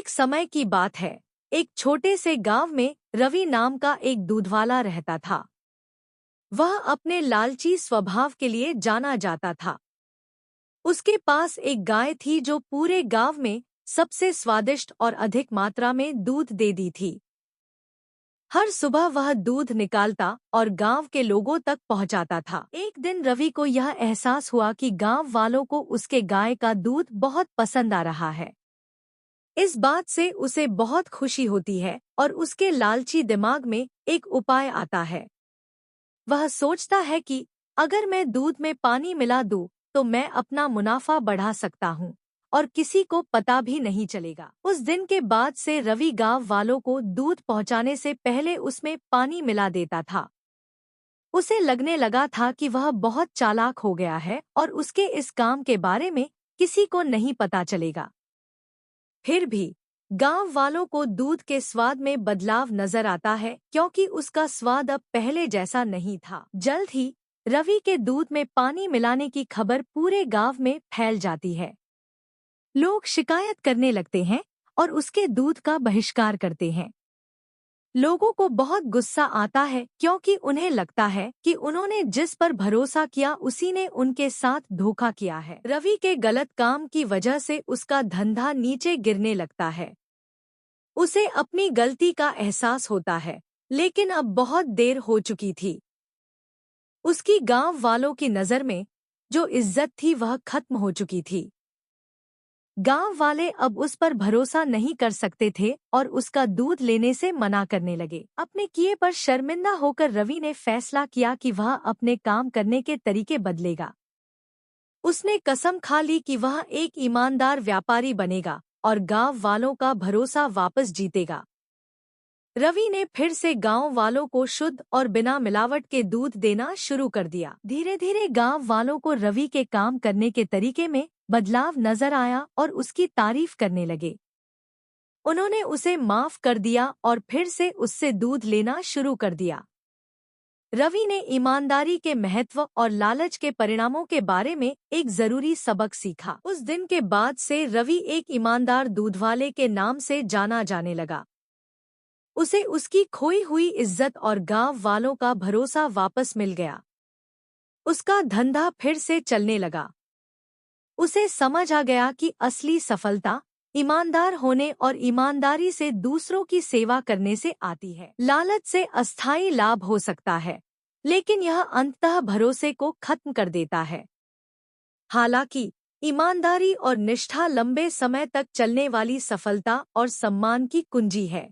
एक समय की बात है। एक छोटे से गांव में रवि नाम का एक दूधवाला रहता था। वह अपने लालची स्वभाव के लिए जाना जाता था। उसके पास एक गाय थी जो पूरे गांव में सबसे स्वादिष्ट और अधिक मात्रा में दूध दे दी थी। हर सुबह वह दूध निकालता और गांव के लोगों तक पहुंचाता था। एक दिन रवि को यह एहसास हुआ कि गांव वालों को उसके गाय का दूध बहुत पसंद आ रहा है। इस बात से उसे बहुत खुशी होती है और उसके लालची दिमाग में एक उपाय आता है। वह सोचता है कि अगर मैं दूध में पानी मिला दूं तो मैं अपना मुनाफा बढ़ा सकता हूं और किसी को पता भी नहीं चलेगा। उस दिन के बाद से रवि गांव वालों को दूध पहुंचाने से पहले उसमें पानी मिला देता था। उसे लगने लगा था कि वह बहुत चालाक हो गया है और उसके इस काम के बारे में किसी को नहीं पता चलेगा। फिर भी गांव वालों को दूध के स्वाद में बदलाव नजर आता है, क्योंकि उसका स्वाद अब पहले जैसा नहीं था। जल्द ही रवि के दूध में पानी मिलाने की खबर पूरे गांव में फैल जाती है। लोग शिकायत करने लगते हैं और उसके दूध का बहिष्कार करते हैं। लोगों को बहुत गुस्सा आता है, क्योंकि उन्हें लगता है कि उन्होंने जिस पर भरोसा किया उसी ने उनके साथ धोखा किया है। रवि के गलत काम की वजह से उसका धंधा नीचे गिरने लगता है। उसे अपनी गलती का एहसास होता है, लेकिन अब बहुत देर हो चुकी थी। उसकी गांव वालों की नज़र में जो इज्जत थी वह खत्म हो चुकी थी। गांव वाले अब उस पर भरोसा नहीं कर सकते थे और उसका दूध लेने से मना करने लगे। अपने किए पर शर्मिंदा होकर रवि ने फैसला किया कि वह अपने काम करने के तरीके बदलेगा। उसने कसम खा ली कि वह एक ईमानदार व्यापारी बनेगा और गांव वालों का भरोसा वापस जीतेगा। रवि ने फिर से गांव वालों को शुद्ध और बिना मिलावट के दूध देना शुरू कर दिया। धीरे धीरे गांव वालों को रवि के काम करने के तरीके में बदलाव नजर आया और उसकी तारीफ करने लगे। उन्होंने उसे माफ कर दिया और फिर से उससे दूध लेना शुरू कर दिया। रवि ने ईमानदारी के महत्व और लालच के परिणामों के बारे में एक जरूरी सबक सीखा। उस दिन के बाद से रवि एक ईमानदार दूधवाले के नाम से जाना जाने लगा। उसे उसकी खोई हुई इज्जत और गांव वालों का भरोसा वापस मिल गया। उसका धंधा फिर से चलने लगा। उसे समझ आ गया कि असली सफलता ईमानदार होने और ईमानदारी से दूसरों की सेवा करने से आती है। लालच से अस्थायी लाभ हो सकता है, लेकिन यह अंततः भरोसे को खत्म कर देता है। हालांकि ईमानदारी और निष्ठा लंबे समय तक चलने वाली सफलता और सम्मान की कुंजी है।